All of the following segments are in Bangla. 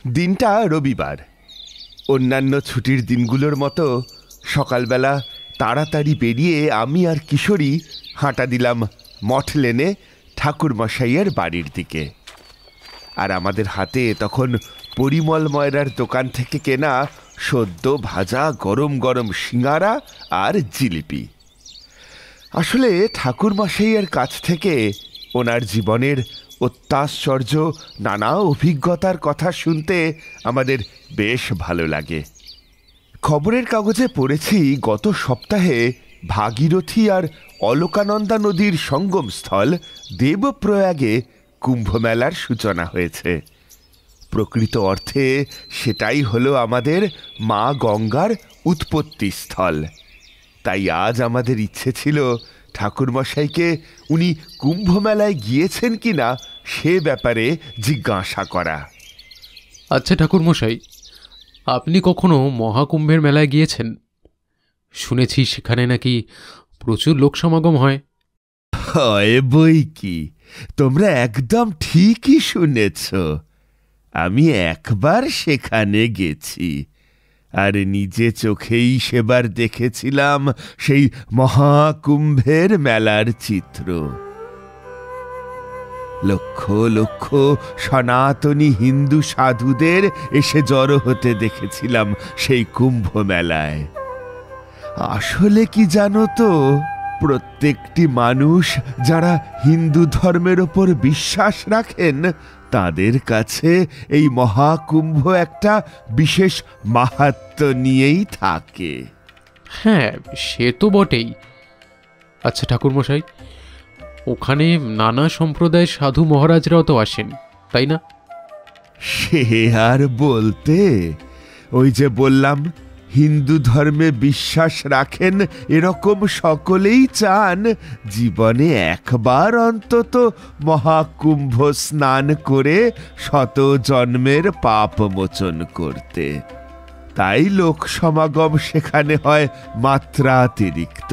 দিনটা রবিবার। অন্যান্য ছুটির দিনগুলোর মতো সকালবেলা তাড়াতাড়ি বেরিয়ে আমি আর কিশোরী হাঁটা দিলাম মঠ লেনে ঠাকুরমশাইয়ের বাড়ির দিকে। আর আমাদের হাতে তখন পরিমল ময়রার দোকান থেকে কেনা সদ্য ভাজা গরম গরম সিঙাড়া আর জিলিপি। আসলে ঠাকুরমশাইয়ের কাছ থেকে ওনার জীবনের অত্যাশ্চর্য নানা অভিজ্ঞতার কথা শুনতে আমাদের বেশ ভালো লাগে। খবরের কাগজে পড়েছি গত সপ্তাহে ভাগীরথী আর অলকানন্দা নদীর সঙ্গমস্থল দেবপ্রয়াগে কুম্ভমেলার সূচনা হয়েছে। প্রকৃত অর্থে সেটাই হলো আমাদের মা গঙ্গার উৎপত্তি স্থল। তাই আজ আমাদের ইচ্ছে ছিল ঠাকুরমশাইকে উনি কুম্ভমেলায় গিয়েছেন কিনা সে ব্যাপারে জিজ্ঞাসা করা। আচ্ছা ঠাকুরমশাই, আপনি কখনো মহাকুম্ভের মেলায় গিয়েছেন? শুনেছি সেখানে নাকি প্রচুর লোক সমাগম হয়। হয় বই কি, তোমরা একদম ঠিকই শুনেছ। আমি একবার সেখানে গেছি আর নিজে চোখেই সেবার দেখেছিলাম সেই মহাকুম্ভের মেলার চিত্র। লক্ষ লক্ষ সনাতনী হিন্দু সাধুদের এসে জড়ো হতে দেখেছিলাম সেই কুম্ভ মেলায়। আসলে কি জানো তো, প্রত্যেকটি মানুষ যারা হিন্দু ধর্মের ওপর বিশ্বাস রাখেন তাদের কাছে এই মহাকুম্ভ একটা বিশেষ মাহাত্ম্য নিয়েই থাকে। হ্যাঁ, সে তো বটেই। আচ্ছা ঠাকুরমশাই, ওখানে নানা সম্প্রদায়ের সাধু মহারাজরাও তো আসেন, তাই না? সে আর বলতে, ওই যে বললাম হিন্দু ধর্মে বিশ্বাস রাখেন এরকম সকলেই চান জীবনে একবার অন্তত মহাকুম্ভ স্নান করে শত জন্মের পাপ মোচন করতে। তাই লোক সমাগম সেখানে হয় মাত্রাতিরিক্ত।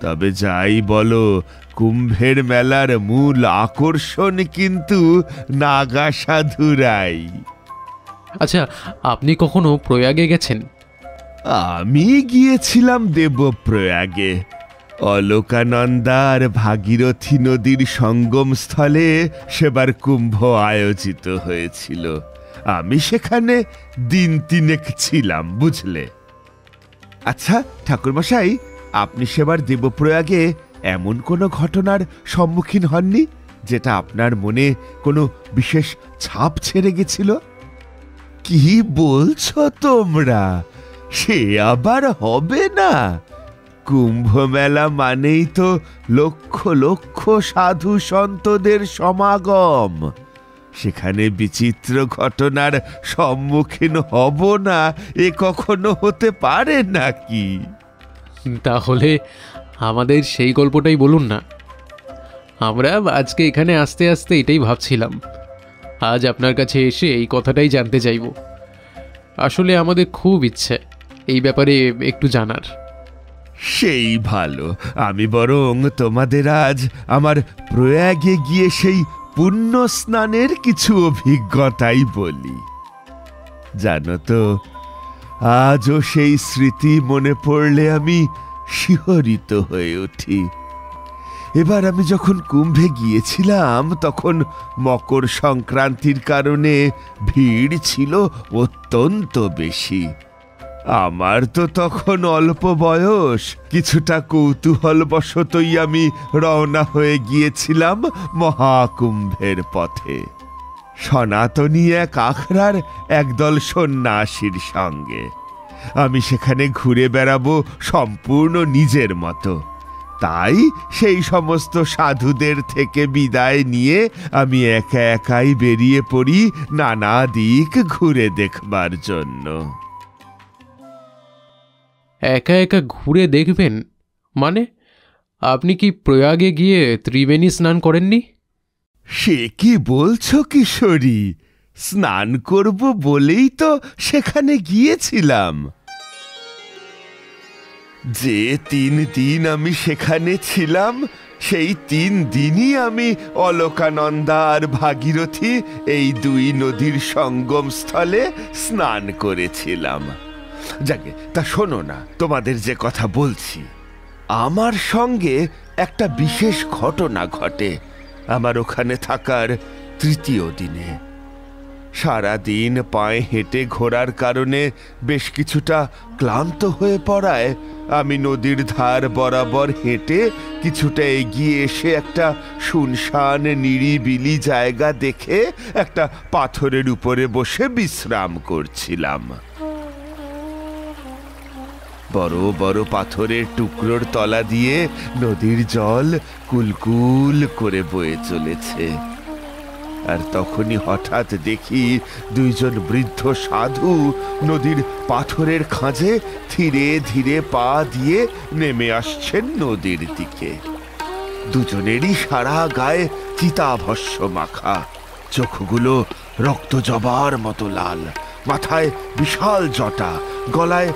তবে যাই বলো, কুম্ভের মেলার মূল আকর্ষণ কিন্তু নাগা সাধুরাই। আচ্ছা, আপনি কখনো প্রয়াগে গেছেন? আমি গিয়েছিলাম দেবপ্রয়াগে। অলকানন্দা আর ভাগীরথী নদীর সঙ্গমস্থলে সেবার কুম্ভ আয়োজিত হয়েছিল। আমি সেখানে দিন তিনেক ছিলাম, বুঝলে। আচ্ছা ঠাকুরমশাই, আপনি সেবার দেবপ্রয়াগে এমন কোনো ঘটনার সম্মুখীন হননি যেটা আপনার মনে কোনো বিশেষ ছাপ ছেড়ে গেছিল? কি বলছো তোমরা? সে আবার হবে না? কুম্ভ মেলা মানেই তো লক্ষ লক্ষ সাধু সন্তদের সমাগম। সেখানে বিচিত্র ঘটনার সম্মুখীন হব না এ কখনো হতে পারে নাকি? তাহলে আমাদের সেই গল্পটাই বলুন না। আমরা আজকে এখানে আসতে আসতে এটাই ভাবছিলাম, আজ আপনার কাছে এসে এই কথাটাই জানতে চাইব। আসলে আমাদের খুব ইচ্ছে এই ব্যাপারে একটু জানার। সেই ভালো, আমি বরং তোমাদের আজ আমার প্রয়াগে গিয়ে সেই পুণ্য স্নানের কিছু অভিজ্ঞতাই বলি। জানো তো, আজও সেই স্মৃতি মনে পড়লে আমি শিহরিত হয়ে উঠি। এবার আমি যখন কুম্ভে গিয়েছিলাম তখন মকর সংক্রান্তির কারণে ভিড় ছিল অত্যন্ত বেশি। আমার তো তখন অল্প বয়স, কিছুটা কৌতূহলবশতই আমি রওনা হয়ে গিয়েছিলাম মহাকুম্ভের পথে, সনাতনী এক আখড়ার একদল সন্ন্যাসীর সঙ্গে। আমি সেখানে ঘুরে বেড়াবো সম্পূর্ণ নিজের মতো। তাই সেই সমস্ত সাধুদের থেকে বিদায় নিয়ে আমি একা একাই বেরিয়ে পড়ি নানা দিক ঘুরে দেখবার জন্য। একা একা ঘুরে দেখবেন মানে? আপনি কি প্রয়াগে গিয়ে ত্রিবেণী স্নান করেননি? সে কি বলছো কিশোরী? স্নান করব বলেই তো সেখানে গিয়েছিলাম। যে 3 দিন আমি সেখানে ছিলাম সেই 3 দিনই আমি অলকানন্দা আর ভাগীরথী এই 2 নদীর সঙ্গম স্থলে স্নান করেছিলাম। যাকে তা শোনো না, তোমাদের যে কথা বলছি, আমার সঙ্গে একটা বিশেষ ঘটনা ঘটে আমার ওখানে থাকার 3য় দিনে। সারাদিন পায়ে হেঁটে ঘোরার কারণে বেশ কিছুটা ক্লান্ত হয়ে পড়ায় আমি নদীর ধার বরাবর হেঁটে কিছুটা এগিয়ে এসে একটা শুনশান নিরিবিলি জায়গা দেখে একটা পাথরের উপরে বসে বিশ্রাম করছিলাম। বড় বড় পাথরের টুকরোর তলা দিয়ে নদীর জল কুলকুল করে বয়ে চলেছে। আর তখনই হঠাৎ দেখি 2 জন বৃদ্ধ সাধু নদীর পাথরের খাঁজে ধীরে ধীরে পা দিয়ে নেমে আসছেন নদীর দিকে। দুজনেরই সারা গায়ে চিতাভস্য মাখা, চোখগুলো রক্ত জবার মতো লাল, মাথায় বিশাল জটা, গলায়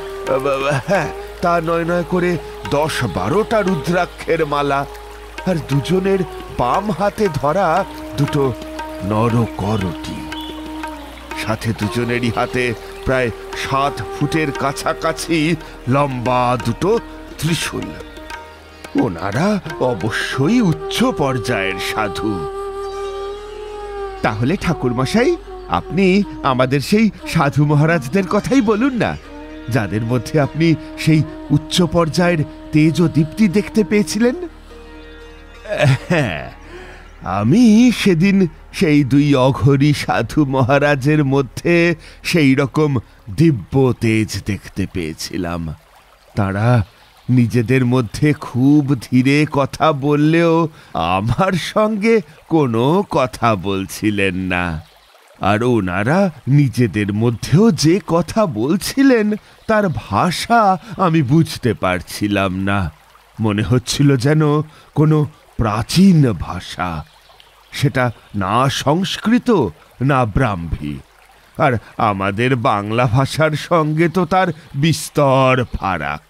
তা নয় নয় করে 10-12টা রুদ্রাক্ষের মালা, আর দুজনের বাম হাতে ধরা 2টো নরকরটি। সাথে দুজনেরই হাতে প্রায় 7 ফুটের কাছাকাছি লম্বা 2টো ত্রিশূল। ওনারা অবশ্যই উচ্চ পর্যায়ের সাধু। তাহলে ঠাকুরমশাই, আপনি আমাদের সেই সাধু মহারাজদের কথাই বলুন না, যাদের মধ্যে আপনি সেই উচ্চ পর্যায়ের তেজ ও দীপ্তি দেখতে পেয়েছিলেন। হ্যাঁ, আমি সেদিন সেই 2 অঘরী সাধু মহারাজের মধ্যে সেই রকম দিব্য তেজ দেখতে পেয়েছিলাম। তারা নিজেদের মধ্যে খুব ধীরে কথা বললেও আমার সঙ্গে কোনো কথা বলছিলেন না। আর ওনারা নিজেদের মধ্যেও যে কথা বলছিলেন তার ভাষা আমি বুঝতে পারছিলাম না। মনে হচ্ছিল যেন কোনো প্রাচীন ভাষা, সেটা না সংস্কৃত না ব্রাহ্মী। আর আমাদের বাংলা ভাষার সঙ্গে তো তার বিস্তর ফারাক।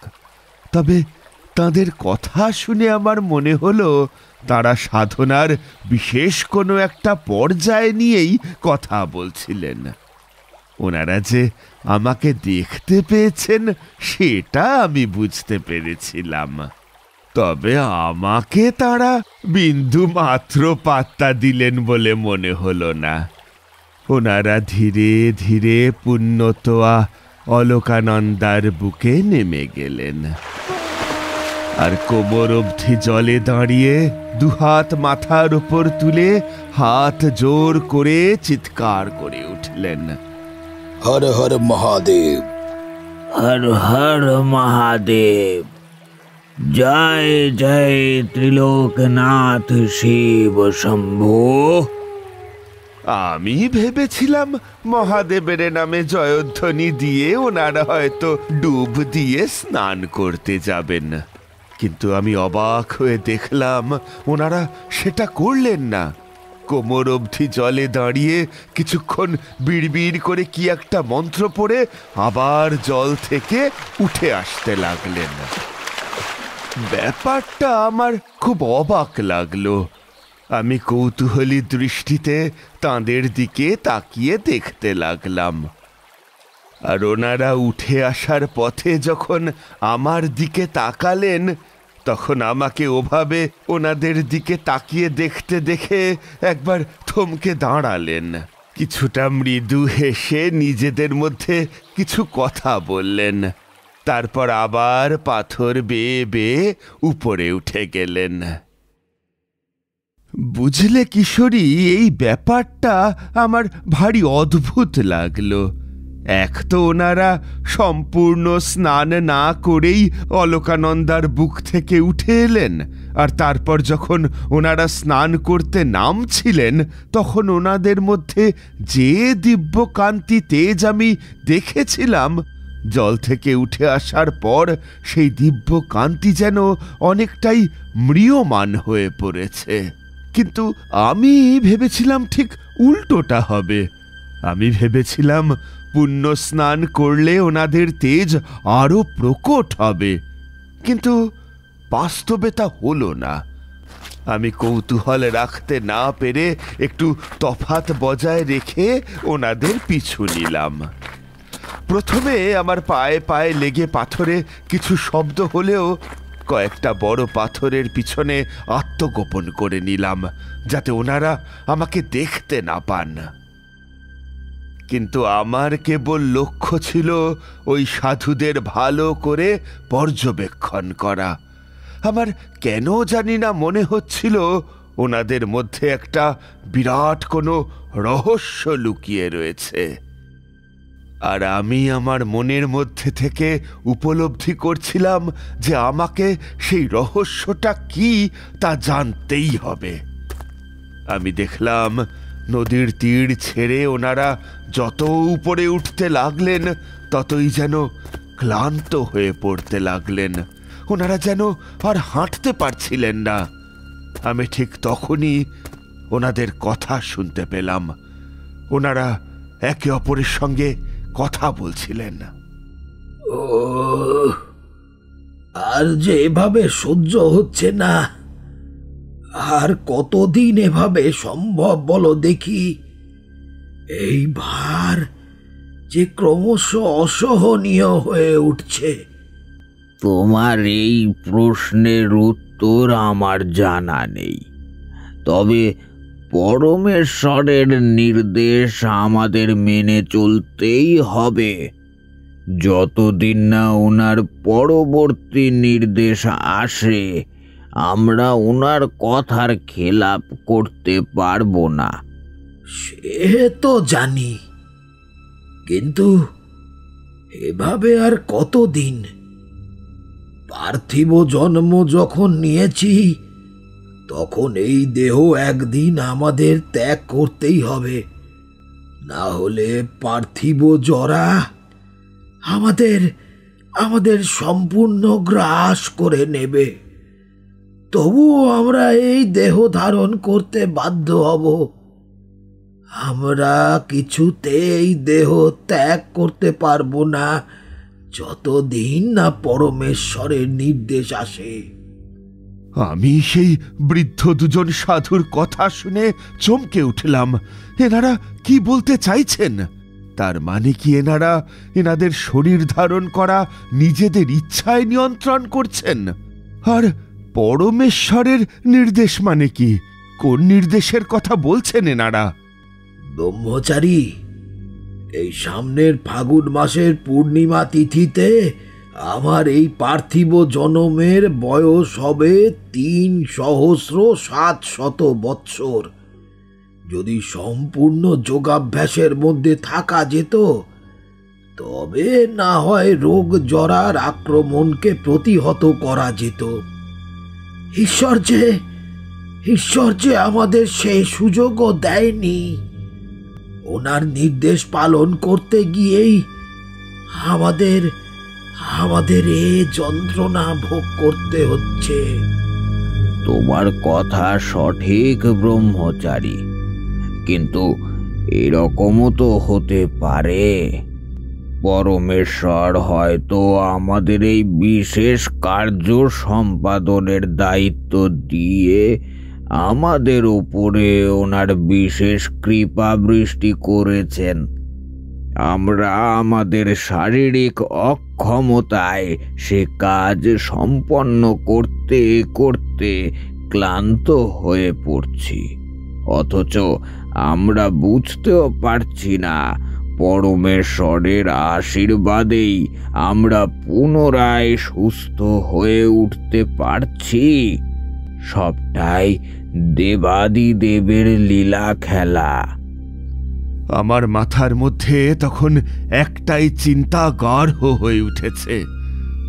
তবে তাদের কথা শুনে আমার মনে হলো তারা সাধনার বিশেষ কোনো একটা পর্যায় নিয়েই কথা বলছিলেন। ওনারা যে আমাকে দেখতে পেয়েছেন সেটা আমি বুঝতে পেরেছিলাম। তবে আমাকে তারা বিন্দু মাত্র পাত্তা দিলেন বলে মনে হলো না। ওনারা ধীরে ধীরে পুণ্যতোয়া অলকানন্দার বুকে নেমে গেলেন, আর কোমর অবধি জলে দাঁড়িয়ে 2 হাত মাথার উপর তুলে হাত জোর করে চিৎকার করে উঠলেন, হর হর মহাদেব, হর হর মহাদেব, জয় জয় ত্রিলোকনাথ শিব শম্ভু। আমি ভেবেছিলাম মহাদেবের নামে জয়ধ্বনি দিয়ে ওনারা হয়তো ডুব দিয়ে স্নান করতে যাবেন, কিন্তু আমি অবাক হয়ে দেখলাম ওনারা সেটা করলেন না। কোমর অবধি জলে দাঁড়িয়ে কিছুক্ষণ বিড়বিড় করে কি একটা মন্ত্র পড়ে আবার জল থেকে উঠে আসতে লাগলেন। ব্যাপারটা আমার খুব অবাক লাগলো। আমি কৌতূহলী দৃষ্টিতে তাঁদের দিকে তাকিয়ে দেখতে লাগলাম। আর ওনারা উঠে আসার পথে যখন আমার দিকে তাকালেন, তখন আমাকে ওভাবে ওনাদের দিকে তাকিয়ে দেখতে দেখে একবার থমকে দাঁড়ালেন। কিছুটা মৃদু হেসে নিজেদের মধ্যে কিছু কথা বললেন, তারপর আবার পাথর বেয়ে বেয়ে উপরে উঠে গেলেন। বুঝলে কিশোরী, এই ব্যাপারটা আমার ভারী অদ্ভুত লাগলো। এক তো ওনারা সম্পূর্ণ স্নান না করেই অলকানন্দার বুক থেকে উঠে এলেন, আর তারপর যখন ওনারা স্নান করতে নামছিলেন তখন ওনাদের মধ্যে যে দিব্য কান্তি তেজ আমি দেখেছিলাম, জল থেকে উঠে আসার পর সেই দিব্য কান্তি যেন অনেকটাই ম্রিয়মান হয়ে পড়েছে। কিন্তু আমি ভেবেছিলাম ঠিক উল্টোটা হবে। আমি ভেবেছিলাম পুণ্য স্নান করলে ওনাদের তেজ আরো প্রকট হবে, কিন্তু বাস্তবে তা হলো না। আমি কৌতূহল রাখতে না পেরে একটু তফাৎ বজায় রেখে ওনাদের পিছু নিলাম। প্রথমে আমার পায়ে পায়ে লেগে পাথরে কিছু শব্দ হলেও কয়েকটা বড় পাথরের পিছনে আত্মগোপন করে নিলাম, যাতে ওনারা আমাকে দেখতে না পান। কিন্তু আমার কেবল লক্ষ্য ছিল ওই সাধুদের ভালো করে পর্যবেক্ষণ করা। আমার কেন জানি না মনে হচ্ছিল ওনাদের মধ্যে একটা বিরাট কোনো রহস্য লুকিয়ে রয়েছে, আর আমি আমার মনের মধ্যে থেকে উপলব্ধি করছিলাম যে আমাকে সেই রহস্যটা কি তা জানতেই হবে। আমি দেখলাম নদীর তীর ছেড়ে ওনারা যত উপরে উঠতে লাগলেন ততই যেন ক্লান্ত হয়ে পড়তে লাগলেন। ওনারা যেন আর হাঁটতে পারছিলেন না। আমি ঠিক তখনই ওনাদের কথা শুনতে পেলাম। ওনারা একে অপরের সঙ্গে কথা বলছিলেন। ও, আর যে এভাবে সহ্য হচ্ছে না। আর কতদিন এভাবে সম্ভব বলো দেখি? এই ভার যে ক্রমশ অসহনীয় হয়ে উঠছে। তোমার এই প্রশ্নের উত্তর আমার জানা নেই, তবে পরমেশ্বরের নির্দেশ আমাদের মেনে চলতেই হবে। যতদিন না ওনার পরবর্তী নির্দেশ আসে আমরা ওনার কথার খেলাপ করতে পারবো না। সে তো জানি, কিন্তু এভাবে আর কতদিন? পার্থিব জন্ম যখন নিয়েছি তখন এই দেহ একদিন আমাদের ত্যাগ করতেই হবে, না হলে পার্থিব জরা আমাদের সম্পূর্ণ গ্রাস করে নেবে। তবুও আমরা এই দেহ ধারণ করতে বাধ্য হব। আমরা কিছুতেই দেহ ত্যাগ করতে পারবো না যতদিন না পরমেশ্বরের নির্দেশ আসে। আমি সেই বৃদ্ধ দুজন সাধুর কথা শুনে চমকে উঠলাম। এনারা কি বলতে চাইছেন? তার মানে কি এনারা এনাদের শরীর ধারণ করা নিজেদের ইচ্ছায় নিয়ন্ত্রণ করছেন? আর পরমেশ্বরের নির্দেশ মানে কি? কোন নির্দেশের কথা বলছেন এনারা? ব্রহ্মচারী, এই সামনের ফাগুন মাসের পূর্ণিমা তিথিতে আমার এই পার্থিব জনমের বয়স হবে ৩,৭০০ বৎসর। যদি সম্পূর্ণ যোগাভ্যাসের মধ্যে থাকা যেত তবে না হয় রোগ জরার আক্রমণকে প্রতিহত করা যেত। ঈশ্বর যে আমাদের সেই সুযোগও দেয়নি। ওনার নির্দেশ পালন করতে গিয়েই আমাদের এ যন্ত্রণা ভোগ করতে হচ্ছে। তোমার কথা সঠিক ব্রহ্মচারী, কিন্তু এরকমও তো হতে পারে পরমেশ্বর হয়তো আমাদের এই বিশেষ কার্য সম্পাদনের দায়িত্ব দিয়ে আমাদের উপরে ওনার বিশেষ কৃপা বৃষ্টি করেছেন। আমরা আমাদের শারীরিক অক্ষমতায় সে কাজ সম্পন্ন করতে করতে ক্লান্ত হয়ে পড়ছি, অথচ আমরা বুঝতেও পারছি না পরমেশ্বরের আশীর্বাদেই আমরা পুনরায় সুস্থ হয়ে উঠতে পারছি। সবটাই দেবাদিদেবের লীলা খেলা। আমার মাথার মধ্যে তখন একটাই চিন্তা গাঢ় হয়ে উঠেছে।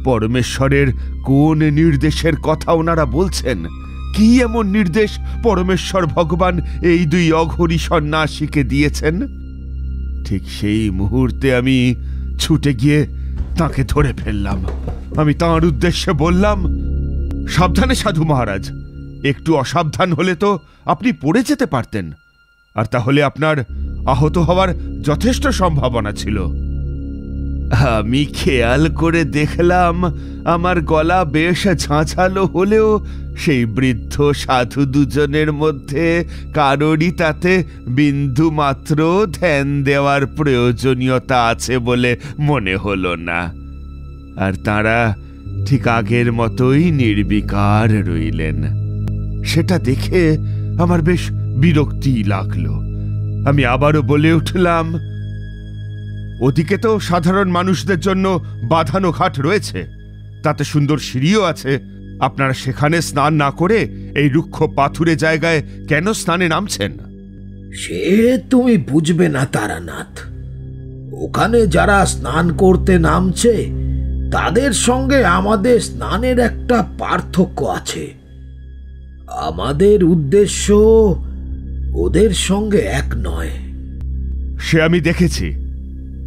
পরমেশ্বরের কোন নির্দেশের কথা ওনারা বলছেন? কি এমন নির্দেশ পরমেশ্বর ভগবান এই দুই অঘরী সন্ন্যাসীকে দিয়েছেন? ঠিক সেই মুহূর্তে আমি ছুটে গিয়ে তাকে ধরে ফেললাম। আমি তাঁর উদ্দেশ্যে বললাম, সাবধানে সাধু মহারাজ, একটু অসাবধান হলে তো আপনি পড়ে যেতে পারতেন, আর তাহলে আপনার আহত হওয়ার যথেষ্ট সম্ভাবনা ছিল। আমি খেয়াল করে দেখলাম আমার গলা বেশ ঝাঁঝালো হলেও সেই বৃদ্ধ সাধু দুজনের মধ্যে কারোরই তাতে বিন্দু মাত্র ধ্যান দেওয়ার প্রয়োজনীয়তা আছে বলে মনে হলো না। আর তাঁরা ঠিক আগের মতোই নির্বিকার রইলেন। সেটা দেখে আমার বেশ বিরক্তি লাগলো। আমি আবারও বলে উঠলাম, ওদিকে তো সাধারণ মানুষদের জন্য বাঁধানো ঘাট রয়েছে, তাতে সুন্দর সিঁড়িও আছে। আপনারা সেখানে স্নান না করে এই রুক্ষ পাথুরে জায়গায় কেন স্নানে নামছেন? সে তুমি বুঝবে না তারানাথ। ওখানে যারা স্নান করতে নামছে তাদের সঙ্গে আমাদের স্নানের একটা পার্থক্য আছে। আমাদের উদ্দেশ্য ওদের সঙ্গে এক নয়। সে আমি দেখেছি।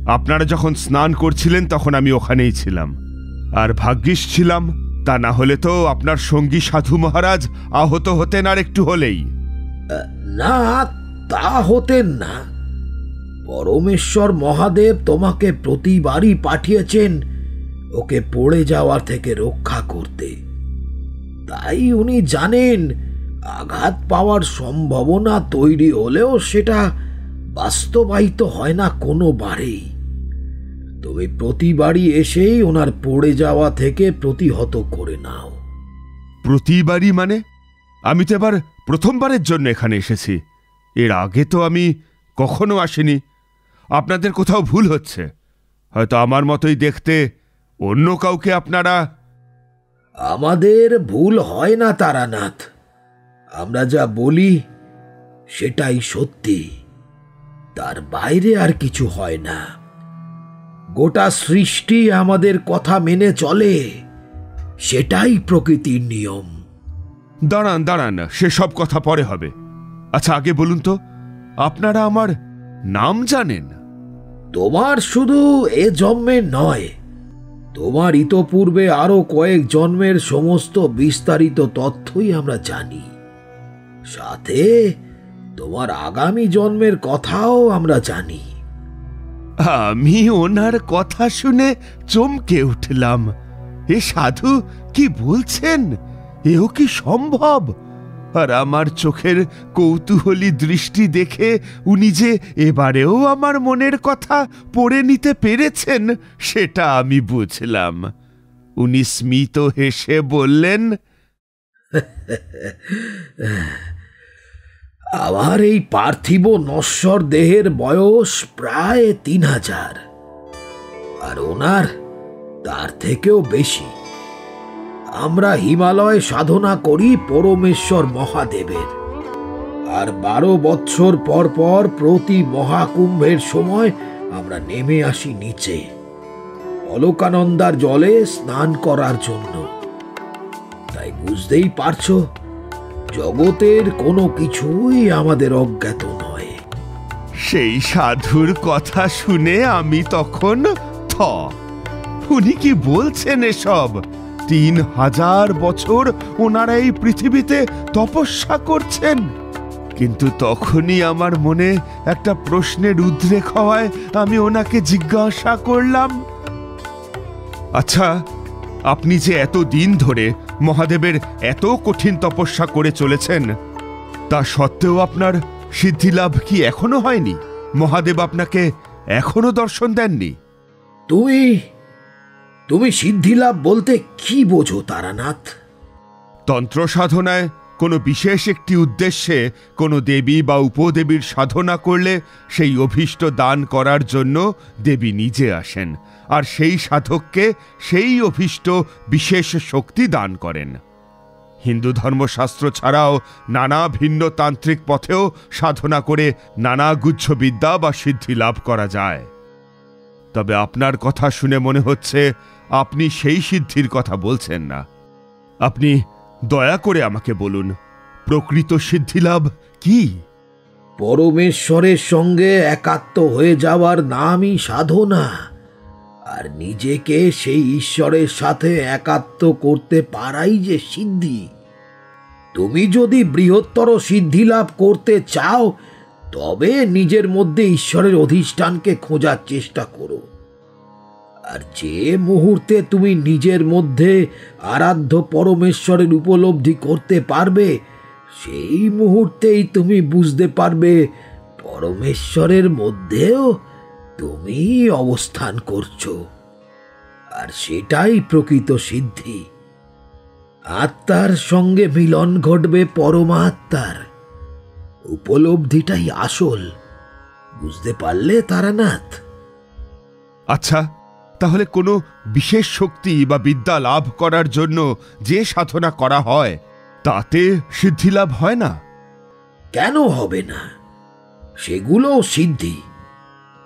আপনারা যখন স্নান করছিলেন তখন আমি ওখানেই ছিলাম, আর ভাগ্যিস ছিলাম। তা না হলে তো আপনার সঙ্গী সাধু মহারাজ আহত হতেন আর একটু হলেই। না, তা হতেন না। পরমেশ্বর মহাদেব তোমাকে প্রতিবারই পাঠিয়েছেন ওকে পড়ে যাওয়ার থেকে রক্ষা করতে। তাই উনি জানেন আঘাত পাওয়ার সম্ভাবনা তৈরি হলেও সেটা বাস্তবায়িত হয় না কোনোবারেই। তুমি প্রতিবারই এসেই ওনার পড়ে যাওয়া থেকে প্রতিহত করে নাও। প্রতিবারই মানে? আমি তো এবার প্রথমবারের জন্য এখানে এসেছি। এর আগে তো আমি কখনো আসিনি। আপনাদের কোথাও ভুল হচ্ছে। হয়তো আমার মতোই দেখতে অন্য কাউকে আপনারা। আমাদের ভুল হয় না তারানাথ। আমরা যা বলি সেটাই সত্যি, তার বাইরে আর কিছু হয় না। গোটা সৃষ্টি আমাদের কথা মেনে চলে, সেটাই প্রকৃতির নিয়ম। দাঁড়ান দাঁড়ান, সেসব কথা পরে হবে। আচ্ছা, আগে বলুন তো, আপনারা আমার নাম জানেন? তোমার শুধু এ জন্মের নয়, তোমার ইতপূর্বে আরো কয়েক জন্মের সমস্ত বিস্তারিত তথ্যই আমরা জানি। সাথে তোমার আগামী জন্মের কথাও আমরা জানি। আমি ওনার কথা শুনে চমকে উঠলাম। এ সাধু কি বলছেন? এও কি সম্ভব? আর আমার চোখের কৌতূহলী দৃষ্টি দেখে উনি যে এবারেও আমার মনের কথা পড়ে নিতে পেরেছেন সেটা আমি বুঝলাম। উনি স্মিত হেসে বললেন, আমার এই পার্থিব নশ্বর দেহের বয়স প্রায় 3000, আর ওনার তার থেকেও বেশি। আমরা হিমালয় সাধনা করি পরমেশ্বর মহাদেবের, আর 12 বৎসর পর পর প্রতি মহাকুম্ভের সময় আমরা নেমে আসি নিচে অলকানন্দার জলে স্নান করার জন্য। তাই বুঝতেই পারছো, জগতের কোনো কিছুই আমাদের অজ্ঞাত নয়। সেই সাধুর কথা শুনে আমি তখন উনি কি বলছেন এসব? 3000 বছর ওনারা এই পৃথিবীতে তপস্যা করছেন। কিন্তু তখনই আমার মনে একটা প্রশ্নের উদ্রেক হওয়ায় আমি ওনাকে জিজ্ঞাসা করলাম, আচ্ছা, আপনি যে এত দিন ধরে মহাদেবের এত কঠিন তপস্যা করে চলেছেন, তা সত্ত্বেও আপনার সিদ্ধিলাভ কি এখনো হয়নি? মহাদেব আপনাকে এখনো দর্শন দেননি? তুমি সিদ্ধিলাভ বলতে কি বোঝো তারানাথ? তন্ত্র সাধনায় কোনো বিশেষ একটি উদ্দেশ্যে কোনো দেবী বা উপদেবীর সাধনা করলে সেই অভীষ্ট দান করার জন্য দেবী নিজে আসেন, আর সেই সাধককে সেই অভীষ্ট বিশেষ শক্তি দান করেন। হিন্দু ধর্মশাস্ত্র ছাড়াও নানা ভিন্ন তান্ত্রিক পথেও সাধনা করে নানা গুহ্যবিদ্যা বা সিদ্ধি লাভ করা যায়। তবে আপনার কথা শুনে মনে হচ্ছে আপনি সেই সিদ্ধির কথা বলছেন না। আপনি দয়া করে আমাকে বলুন, প্রকৃত সিদ্ধিলাভ কি? পরমেশ্বরের সঙ্গে একাত্ম হয়ে যাওয়ার নামই সাধনা, আর নিজেকে সেই ঈশ্বরের সাথে একাত্ম করতে পারাই যে সিদ্ধি। তুমি যদি বৃহত্তর সিদ্ধি লাভ করতে চাও, তবে নিজের মধ্যে ঈশ্বরের অধিষ্ঠানকে খোঁজার চেষ্টা করো। আর যে মুহূর্তে তুমি নিজের মধ্যে আরাধ্য পরমেশ্বরের উপলব্ধি করতে পারবে, সেই মুহূর্তেই তুমি বুঝতে পারবে পরমেশ্বরের মধ্যেও তুমি অবস্থান করছো। আর সেটাই প্রকৃত সিদ্ধি। আত্মার সঙ্গে মিলন ঘটবে পরমাত্মার। উপলব্ধিটাই আসল। বুঝতে পারলে তারানাথ? আচ্ছা, তাহলে কোনো বিশেষ শক্তি বা বিদ্যা লাভ করার জন্য যে সাধনা করা হয় তাতে সিদ্ধি লাভ হয় না? কেন হবে না? সেগুলো সিদ্ধি,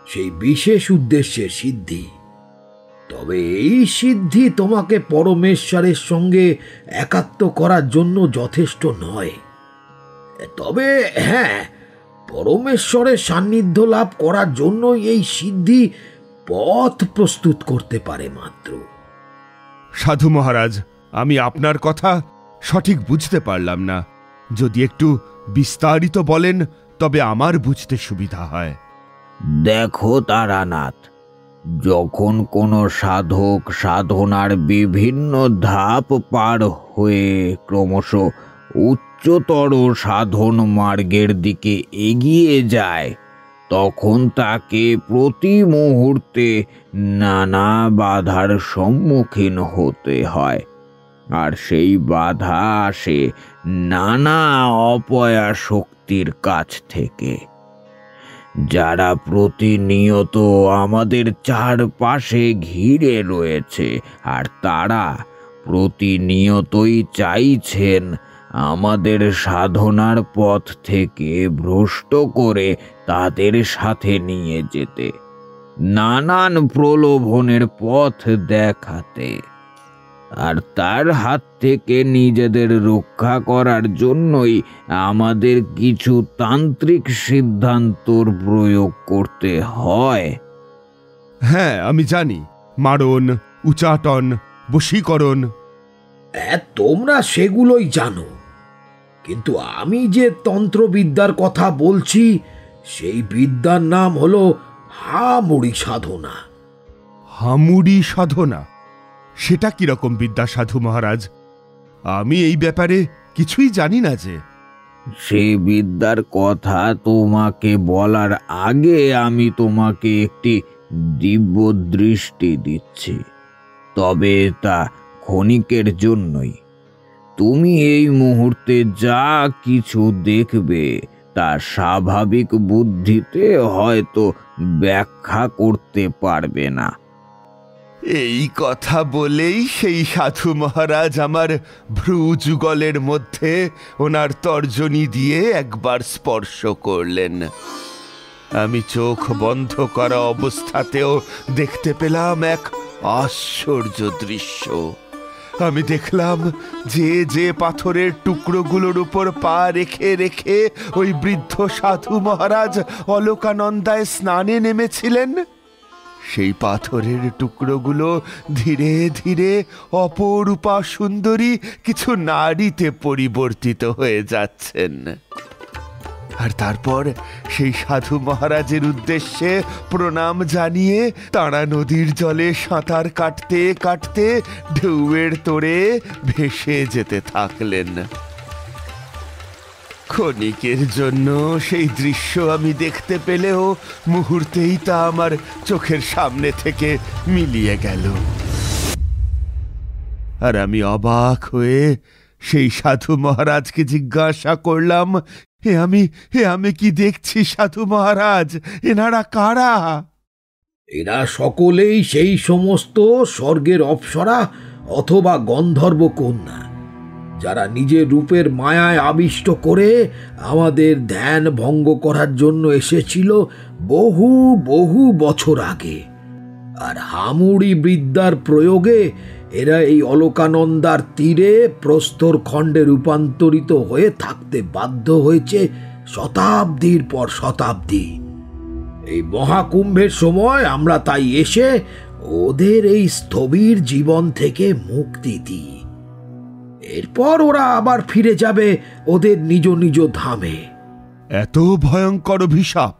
সেই বিশেষ উদ্দেশ্যের সিদ্ধি। তবে এই সিদ্ধি তোমাকে পরমেশ্বরের সঙ্গে একাত্ম করার জন্য যথেষ্ট নয়। তবে হ্যাঁ, পরমেশ্বরের সান্নিধ্য লাভ করার জন্য এই সিদ্ধি পথ প্রস্তুত করতে পারে মাত্র। সাধু মহারাজ, আমি আপনার কথা সঠিক বুঝতে পারলাম না। যদি একটু বিস্তারিত বলেন তবে আমার বুঝতে সুবিধা হয়। দেখো তারানাথ, যখন কোনো সাধক সাধনার বিভিন্ন ধাপ পার হয়ে ক্রমশ উচ্চতর সাধন মার্গের দিকে এগিয়ে যায়, তখন তাকে প্রতি মুহূর্তে নানা বাধার সম্মুখীন হতে হয়। আর সেই বাধা আসে নানা অপয়া শক্তির কাছ থেকে, যারা প্রতিনিয়ত আমাদের চারপাশে ঘিরে রয়েছে। আর তারা প্রতিনিয়তই চাইছেন আমাদের সাধনার পথ থেকে ভ্রষ্ট করে তাদের সাথে নিয়ে যেতে, নানান প্রলোভনের পথ দেখাতে। আর তার হাত থেকে নিজেদের রক্ষা করার জন্যই আমাদের কিছু তান্ত্রিক সিদ্ধান্তর প্রয়োগ করতে হয়। হ্যাঁ, আমি জানি, মারণ, উচাটন, বশীকরণ। তোমরা সেগুলোই জানো, কিন্তু আমি যে তন্ত্রবিদ্যার কথা বলছি সেই বিদ্যার নাম হলো হামুড়ি সাধনা। হামুড়ি সাধনা? সেটা কিরকম বিদ্যা সাধু মহারাজ? আমি এই ব্যাপারে কিছুই জানি না যে। সে বিদ্যার কথা তোমাকে বলার আগে আমি তোমাকে একটি দিব্য দৃষ্টি দিচ্ছি, তবে তা ক্ষণিকের জন্যই। তুমি এই মুহূর্তে যা কিছু দেখবে তা স্বাভাবিক বুদ্ধিতে হয়তো ব্যাখ্যা করতে পারবে না। এই কথা বলেই সেই সাধু মহারাজ আমার ভ্রু যুগলের মধ্যে ওনার তর্জনী দিয়ে একবার স্পর্শ করলেন। আমি চোখ বন্ধ করা অবস্থাতেও দেখতে পেলাম এক আশ্চর্য দৃশ্য। আমি দেখলাম যে পাথরের টুকরোগুলোর উপর পা রেখে রেখে ওই বৃদ্ধ সাধু মহারাজ অলকানন্দায় স্নানে নেমেছিলেন, সেই পাথরের টুকরোগুলো ধীরে ধীরে অপরূপা সুন্দরী কিছু নারীতে পরিবর্তিত হয়ে যাচ্ছেন। আর তারপর সেই সাধু মহারাজের উদ্দেশ্যে প্রণাম জানিয়ে তারা নদীর জলে সাঁতার কাটতে কাটতে ঢেউয়ের তোড়ে ভেসে যেতে থাকলেন। ক্ষণিকের জন্য সেই দৃশ্য আমি দেখতে পেলেও মুহূর্তেই তা আমার চোখের সামনে থেকে মিলিয়ে গেল। আর আমি অবাক হয়ে সেই সাধু মহারাজকে জিজ্ঞাসা করলাম, হে আমি কি দেখছি সাধু মহারাজ? এনারা কারা? এরা সকলেই সেই সমস্ত স্বর্গের অপ্সরা অথবা গন্ধর্ব কন্যা, যারা নিজের রূপের মায়ায় আবিষ্ট করে আমাদের ধ্যান ভঙ্গ করার জন্য এসেছিল বহু বহু বছর আগে। আর হামুড়ি বিদ্যার প্রয়োগে এরা এই অলকানন্দার তীরে প্রস্তর খণ্ডে রূপান্তরিত হয়ে থাকতে বাধ্য হয়েছে শতাব্দীর পর শতাব্দী। এই মহাকুম্ভের সময় আমরা তাই এসে ওদের এই স্থবির জীবন থেকে মুক্তি দিই। এরপর ওরা আবার ফিরে যাবে ওদের নিজ নিজ ধামে। এত ভয়ঙ্কর অভিশাপ?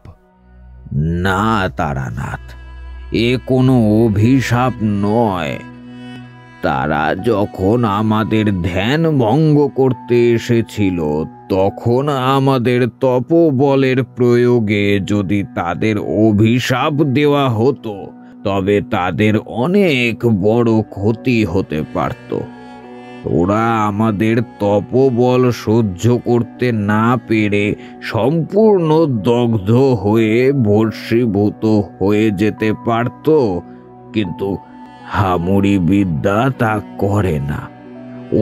না তারানাথ, এ কোনো অভিশাপ নয়। তারা যখন আমাদের ধ্যান ভঙ্গ করতে এসেছিল, তখন আমাদের তপবলের প্রয়োগে যদি তাদের অভিশাপ দেওয়া হতো, তবে তাদের অনেক বড় ক্ষতি হতে পারত। ওরা আমাদের তপবল সহ্য করতে না পেরে সম্পূর্ণ দগ্ধ হয়ে ভস্মীভূত হয়ে যেতে পারত, কিন্তু হামুরি বিদ্যা তা করে না।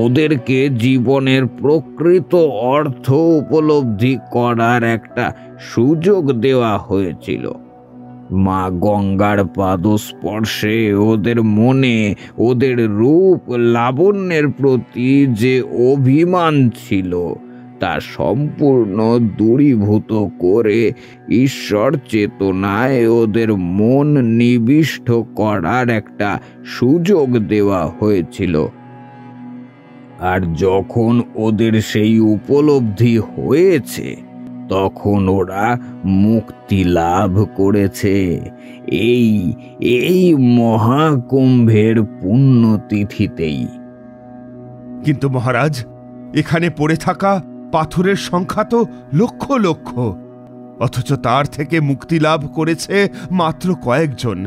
ওদেরকে জীবনের প্রকৃত অর্থ উপলব্ধি করার একটা সুযোগ দেওয়া হয়েছিল। মা গঙ্গার পাদস্পর্শে ওদের মনে ওদের রূপ লাবণ্যের প্রতি যে অভিমান ছিল, তা সম্পূর্ণ দূরীভূত করে ঈশ্বর চেতনায় ওদের মন নিবিষ্ট করার একটা সুযোগ দেওয়া হয়েছিল। আর যখন ওদের সেই উপলব্ধি হয়েছে, তখন ওরা মুক্তি লাভ করেছে এই এই মহাকুম্ভের পুণ্যতিথিতেই। কিন্তু মহারাজ, এখানে পড়ে থাকা পাথরের সংখ্যা তো লক্ষ লক্ষ, অথচ তার থেকে মুক্তি লাভ করেছে মাত্র কয়েকজন।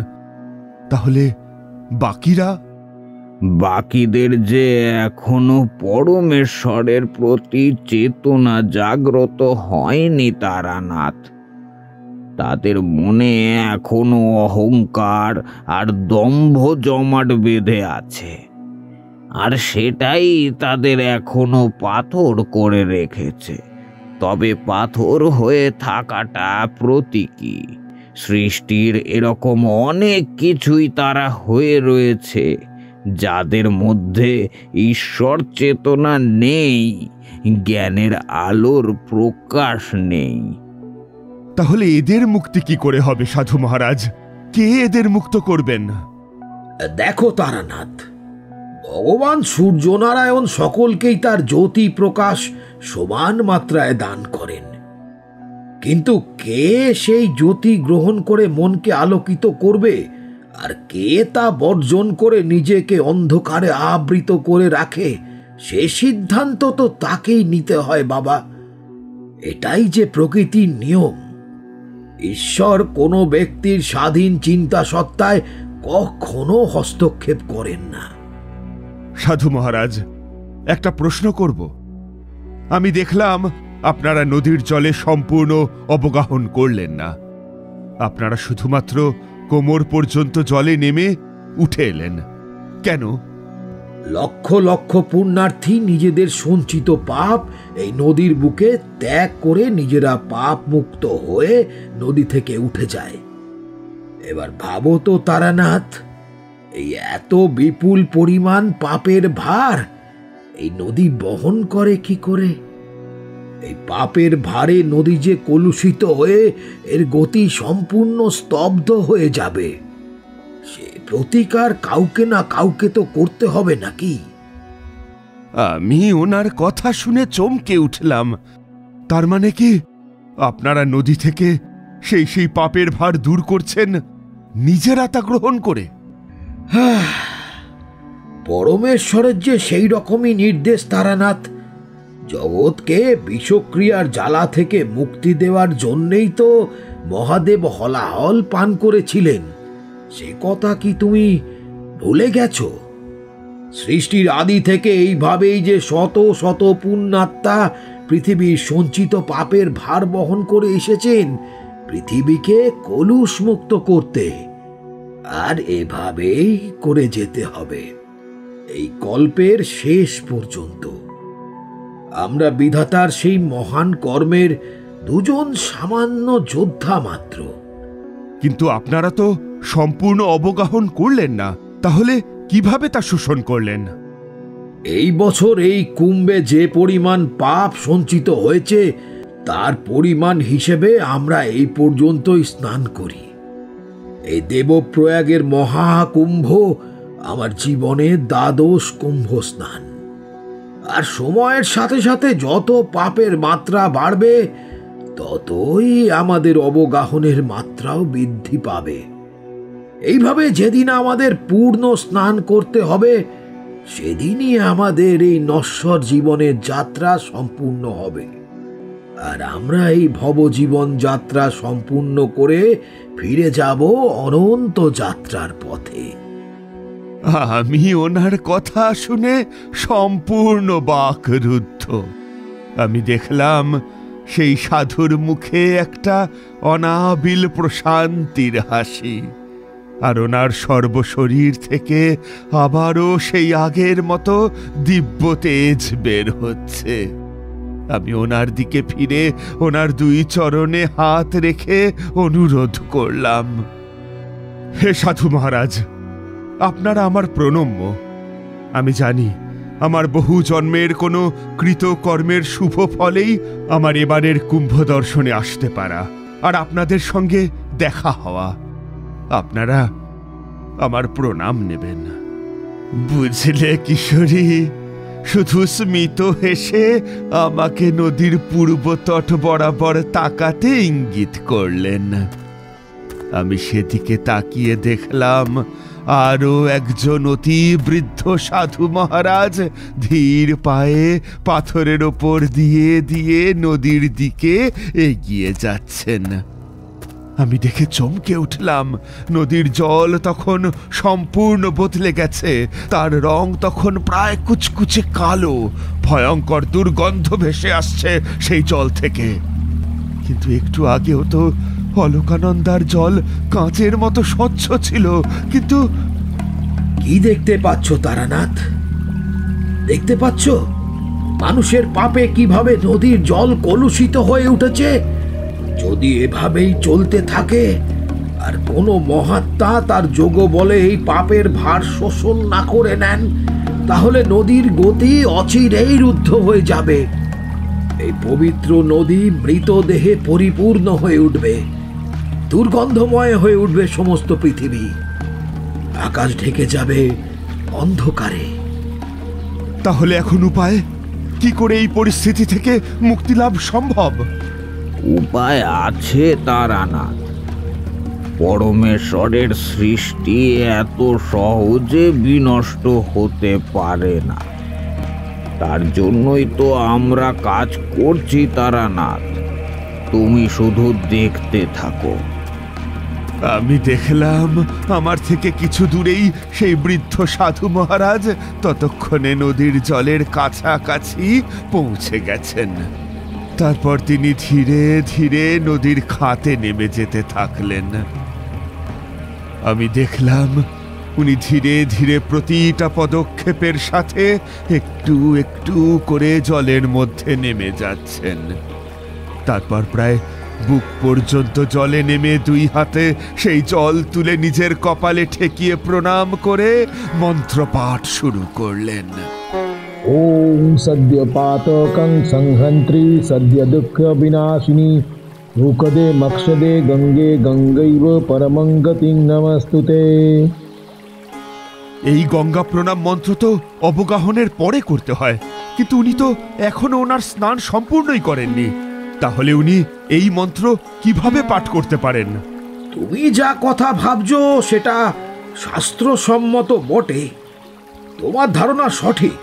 তাহলে বাকিরা? বাকিদের যে এখনো পরমেশ্বরের প্রতি চেতনা জাগ্রত হয়নি তারানাথ। তাদের মনে এখনো অহংকার আর দম্ভ জমাট বেঁধে আছে, আর সেটাই তাদের এখনো পাথর করে রেখেছে। তবে পাথর হয়ে থাকাটা প্রতীকী। সৃষ্টির এরকম অনেক কিছুই তারা হয়ে রয়েছে, যাদের মধ্যে ঈশ্বর চেতনা নেই, জ্ঞানের আলোর প্রকাশ নেই। তাহলে এদের মুক্তি কি করে হবে সাধু মহারাজ? কে এদের মুক্ত করবেন? দেখো তারানাথ, ভগবান সূর্যনারায়ণ সকলকেই তার জ্যোতি প্রকাশ সমান মাত্রায় দান করেন, কিন্তু কে সেই জ্যোতি গ্রহণ করে মনকে আলোকিত করবে, আর কে তা বর্জন করে নিজেকে অন্ধকারে আবৃত করে রাখে, সে সিদ্ধান্ত তো তাকেই নিতে হয় বাবা। এটাই যে প্রকৃতির নিয়ম। ঈশ্বর কোনো ব্যক্তির স্বাধীন চিন্তা সত্তায় কখনো হস্তক্ষেপ করেন না। সাধু মহারাজ, একটা প্রশ্ন করব। আমি দেখলাম আপনারা নদীর জলে সম্পূর্ণ অবগাহন করলেন না। আপনারা শুধুমাত্র কোমর পর্যন্ত জলে নেমে উঠে এলেন কেন? লক্ষ লক্ষ পুণ্যার্থী নিজেদের সঞ্চিত পাপ এই নদীর বুকে ত্যাগ করে নিজেরা পাপ মুক্ত হয়ে নদী থেকে উঠে যায়। এবার ভাবো তো তারানাথ, এই এত বিপুল পরিমাণ পাপের ভার এই নদী বহন করে কি করে? এই পাপের ভারে নদী যে কলুষিত হয়ে এর গতি সম্পূর্ণ স্তব্ধ হয়ে যাবে, সে প্রতিকার কাউকে না কাউকে তো করতে হবে নাকি? আমি ওনার কথা শুনে চমকে উঠলাম। তার মানে কি আপনারা নদী থেকে সেই পাপের ভার দূর করছেন নিজেরা তা গ্রহণ করে? পরমেশ্বরের যে সেই রকমই নির্দেশ তারানাথ। জগৎকে বিষক্রিয়ার জ্বালা থেকে মুক্তি দেওয়ার জন্যেই তো মহাদেব হলাহল পান করেছিলেন। সে কথা কি তুমি ভুলে গেছো? সৃষ্টির আদি থেকে এইভাবেই যে শত শত পুণ্যাত্মা পৃথিবীর সঞ্চিত পাপের ভার বহন করে এসেছেন পৃথিবীকে কলুষ মুক্ত করতে, আর এভাবেই করে যেতে হবে এই কল্পের শেষ পর্যন্ত। আমরা বিধাতার সেই মহান কর্মের দুজন সামান্য যোদ্ধা মাত্র। কিন্তু আপনারা তো সম্পূর্ণ অবগাহন করলেন না, তাহলে কিভাবে তা শোষণ করলেন? এই বছর এই কুম্ভে যে পরিমাণ পাপ সঞ্চিত হয়েছে তার পরিমাণ হিসেবে আমরা এই পর্যন্তই স্নান করি। এই দেবপ্রয়াগের মহাকুম্ভ আমার জীবনে দ্বাদশ কুম্ভ স্নান। আর সময়ের সাথে সাথে যত পাপের মাত্রা বাড়বে ততই আমাদের অবগাহনের মাত্রাও বৃদ্ধি পাবে। এইভাবে যেদিন আমাদের পূর্ণ স্নান করতে হবে, সেদিনই আমাদের এই নশ্বর জীবনের যাত্রা সম্পূর্ণ হবে। আর আমরা এই ভবজীবন যাত্রা সম্পূর্ণ করে ফিরে যাব অনন্ত যাত্রার পথে। আমি ওনার কথা শুনে সম্পূর্ণ বাকরুদ্ধ। আমি দেখলাম সেই সাধুর মুখে একটা অনাবিল প্রশান্তির হাসি, আর ওনার সর্বশরীর থেকে আবারও সেই আগের মতো দিব্য তেজ বের হচ্ছে। আমি ওনার দিকে ফিরে ওনার দুই চরণে হাত রেখে অনুরোধ করলাম, হে সাধু মহারাজ, আপনারা আমার প্রণম্য। আমি জানি আমার বহু জন্মের কোনো কৃতকর্মের শুভ ফলেই আমার এবারের কুম্ভ দর্শনে আসতে পারা আর আপনাদের সঙ্গে দেখা হওয়া। আপনারা আমার প্রণাম নেবেন। বুঝলে কিশোরী, শুধু স্মিত হেসে আমাকে নদীর পূর্ব তট বরাবর তাকাতে ইঙ্গিত করলেন। আমি সেদিকে তাকিয়ে দেখলাম আরও একজন অতি বৃদ্ধ সাধু মহারাজ ধীর পায়ে পাথরের ওপর দিয়ে দিয়ে নদীর দিকে এগিয়ে যাচ্ছেন। আমি দেখে চমকে উঠলাম। নদীর জল তখন সম্পূর্ণ বদলে গেছে। তার রং তখন প্রায় কুচকুচে কালো। ভয়ঙ্কর দুর্গন্ধ ভেসে আসছে সেই জল থেকে। কিন্তু একটু আগেও তো অলকানন্দার জল কাঁচের মতো স্বচ্ছ ছিল। কিন্তু কি দেখতে পাচ্ছ তারানাথ? দেখতে পাচ্ছ মানুষের পাপে কিভাবে নদীর জল কলুষিত হয়ে উঠেছে? যদি এভাবেই চলতে থাকে আর কোনো মহাত্মা তার যোগ বলে এই পাপের ভার শোষণ না করে নেন, তাহলে নদীর গতি অচিরেই রুদ্ধ হয়ে যাবে। এই পবিত্র নদী মৃতদেহে পরিপূর্ণ হয়ে উঠবে, দুর্গন্ধময় হয়ে উঠবে সমস্ত পৃথিবী। আকাশ ঢেকে যাবে অন্ধকারে। তাহলে এখন উপায় কি করে এই পরিস্থিতি থেকে মুক্তি লাভ সম্ভব? উপায় আছে তারানাথ। পরমেশ্বরের সৃষ্টি এত সহজে বিনষ্ট হতে পারে না। তার জন্যই তো আমরা কাজ করছি তারানাথ। তুমি শুধু দেখতে থাকো। আমি দেখলাম আমার থেকে কিছু দূরেই সেই বৃদ্ধ সাধু মহারাজ ততক্ষণে নদীর জলের কাছাকাছি পৌঁছে গেছেন। তারপর তিনি ধীরে ধীরে নদীর খাতে নেমে যেতে থাকলেন। আমি দেখলাম উনি ধীরে ধীরে প্রতিটা পদক্ষেপের সাথে একটু একটু করে জলের মধ্যে নেমে যাচ্ছেন। তারপর প্রায় বুক পর্যন্ত জলে নেমে দুই হাতে সেই জল তুলে নিজের কপালে ঠেকিয়ে প্রণাম করে মন্ত্রপাঠ শুরু করলেন। ওম সদ্য পাতকং সংহন্ত্রী সদ্য দুঃখ বিনাশিনী রুকদে মক্ষদে গঙ্গে গঙ্গৈব পরমং গতিং নমস্তুতে। এই গঙ্গা প্রণাম মন্ত্র তো অবগাহনের পরে করতে হয়, কিন্তু উনি তো এখনো ওনার স্নান সম্পূর্ণই করেননি। তাহলে উনি এই মন্ত্র কিভাবে পাঠ করতে পারেন? তুমি যা কথা ভাবছো সেটা শাস্ত্রসম্মত বটে, তোমার ধারণা সঠিক।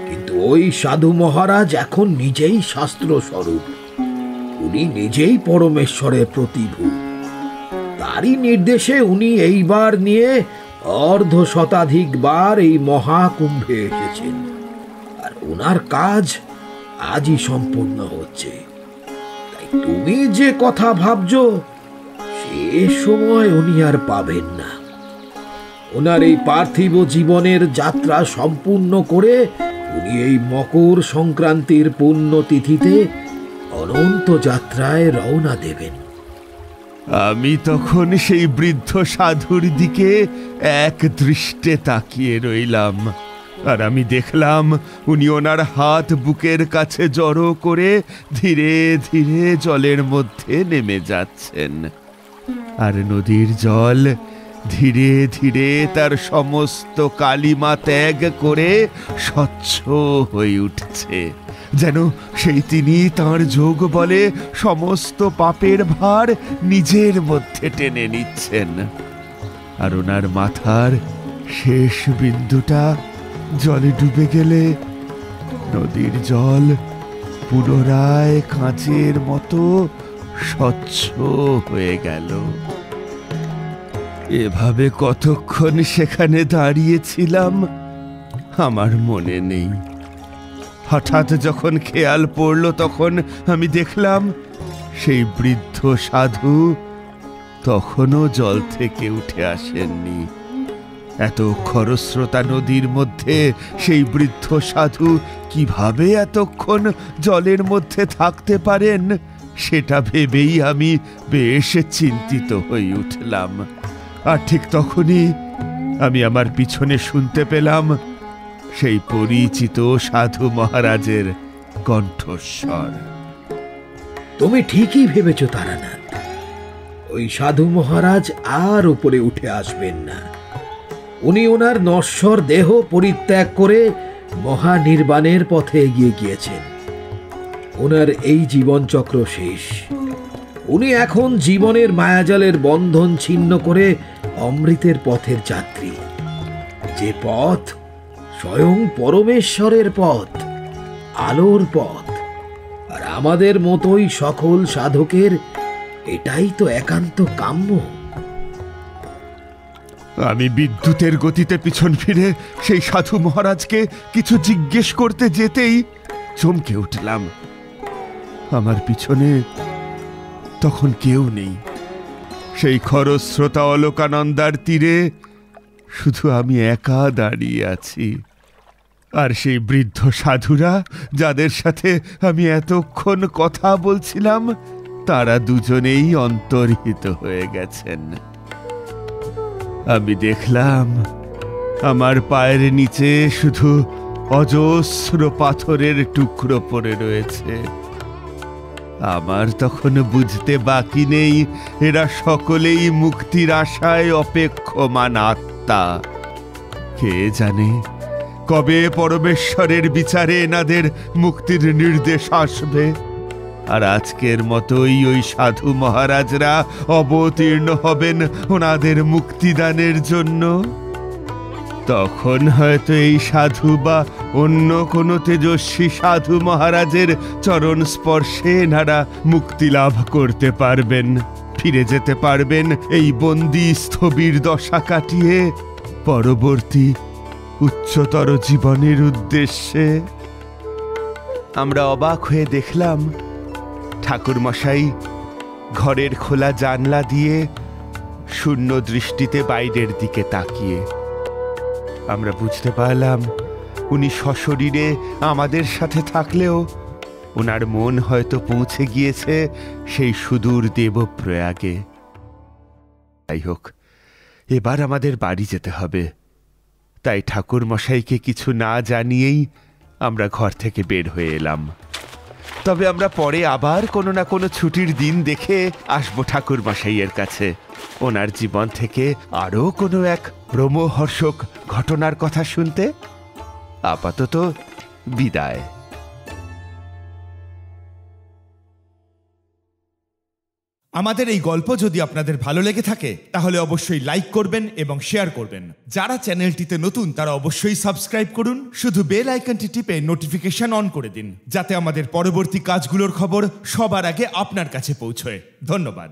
কিন্তু ওই সাধু মহারাজ এখন নিজেই শাস্ত্র স্বরূপ। উনি নিজেই পরমেশ্বরের প্রতিভূ। তারই নির্দেশে উনি এইবার নিয়ে অর্ধ শতাধিকবার এই মহাকুম্ভে এসেছেন, আর ওনার কাজ আজই সম্পূর্ণ হচ্ছে। তাই তুমি যে কথা ভাবছো সে সময় উনি আর পাবেন না। ওনার এই পার্থিব জীবনের যাত্রা সম্পূর্ণ করে উনি এই মকর সংক্রান্তির পুণ্যতিথিতে অনন্ত যাত্রায় রওনা দেবেন। আমি তখন সেই বৃদ্ধ সাধুর দিকে এক দৃষ্টে তাকিয়ে রইলাম, আর আমি দেখলাম উনি ওনার হাত বুকের কাছে জড়ো করে ধীরে ধীরে জলের মধ্যে নেমে যাচ্ছেন। আর নদীর জল ধীরে ধীরে তার সমস্ত কালিমা ত্যাগ করে স্বচ্ছ হয়ে উঠছে, যেন সেই তিনি তাঁর যোগ বলে সমস্ত পাপের ভার নিজের মধ্যে টেনে নিচ্ছেন। আর ওনার মাথার শেষ বিন্দুটা জলে ডুবে গেলে নদীর জল পুনরায় কাঁচের মতো স্বচ্ছ হয়ে গেল। এভাবে কতক্ষণ সেখানে দাঁড়িয়েছিলাম আমার মনে নেই। হঠাৎ যখন খেয়াল পড়ল তখন আমি দেখলাম সেই বৃদ্ধ সাধু তখনও জল থেকে উঠে আসেননি। এত খরস্রোতা নদীর মধ্যে সেই বৃদ্ধ সাধু কিভাবে এতক্ষণ জলের মধ্যে থাকতে পারেন সেটা ভেবেই আমি বেশ চিন্তিত হয়ে উঠলাম। আর ঠিক তখনই আমি আমার পিছনে শুনতে পেলাম সেই পরিচিত সাধু মহারাজের কণ্ঠস্বর। তুমি ঠিকই ভেবেছ তারানাথ, ওই সাধু মহারাজ আর উপরে উঠে আসবেন না। উনি ওনার নশ্বর দেহ পরিত্যাগ করে মহানির্বাণের পথে এগিয়ে গিয়েছেন। ওনার এই জীবনচক্র শেষ। উনি এখন জীবনের মায়াজালের বন্ধন ছিন্ন করে অমৃতের পথের যাত্রী। যে পথ স্বয়ং পরমেশ্বরের পথ, আলোর পথ। আর আমাদের মতোই সকল সাধকের এটাই তো একান্ত কাম্য। আমি বিদ্যুতের গতিতে পিছন ফিরে সেই সাধু মহারাজকে কিছু জিজ্ঞেস করতে যেতেই চমকে উঠলাম। আমার পিছনে তখন কেউ নেই। সেই খরস্রোতা অলকানন্দার তীরে শুধু আমি একা দাঁড়িয়ে আছি। আর সেই বৃদ্ধ সাধুরা যাদের সাথে আমি এতক্ষণ কথা বলছিলাম তারা দুজনেই অন্তর্হিত হয়ে গেছেন। আমি দেখলাম আমার পায়ের নিচে শুধু অজস্র পাথরের টুকরো পড়ে রয়েছে। আমার তখন বুঝতে বাকি নেই এরা সকলেই মুক্তির আশায় অপেক্ষমান আত্মা। কে জানে কবে পরমেশ্বরের বিচারে এনাদের মুক্তির নির্দেশ আসবে। আর আজকের মতোই ওই সাধু মহারাজরা অবতীর্ণ হবেন ওনাদের মুক্তিদানের জন্য। তখন হয়তো এই সাধু বা অন্য কোনো তেজস্বী সাধু মহারাজের চরণ স্পর্শে এনারা মুক্তি লাভ করতে পারবেন, ফিরে যেতে পারবেন এই বন্দি স্থবির দশা কাটিয়ে পরবর্তী উচ্চতর জীবনের উদ্দেশ্যে। আমরা অবাক হয়ে দেখলাম ঠাকুরমশাই ঘরের খোলা জানলা দিয়ে শূন্য দৃষ্টিতে বাইরের দিকে তাকিয়ে। আমরা বুঝতে পারলাম উনি সশরীরে আমাদের সাথে থাকলেও ওনার মন হয়তো পৌঁছে গিয়েছে সেই সুদূর দেবপ্রয়াগে। যাই হোক, এবার আমাদের বাড়ি যেতে হবে। তাই ঠাকুরমশাইকে কিছু না জানিয়েই আমরা ঘর থেকে বের হয়ে এলাম। তবে আমরা পরে আবার কোনো না কোনো ছুটির দিন দেখে আসবো ঠাকুরমশাইয়ের কাছে, ওনার জীবন থেকে আরও কোনো এক রোমহর্ষক ঘটনার কথা শুনতে। আপাতত বিদায়। আমাদের এই গল্প যদি আপনাদের ভালো লেগে থাকে তাহলে অবশ্যই লাইক করবেন এবং শেয়ার করবেন। যারা চ্যানেলটিতে নতুন তারা অবশ্যই সাবস্ক্রাইব করুন। শুধু বেল আইকনটি টিপে নোটিফিকেশন অন করে দিন যাতে আমাদের পরবর্তী কাজগুলোর খবর সবার আগে আপনার কাছে পৌঁছয়। ধন্যবাদ।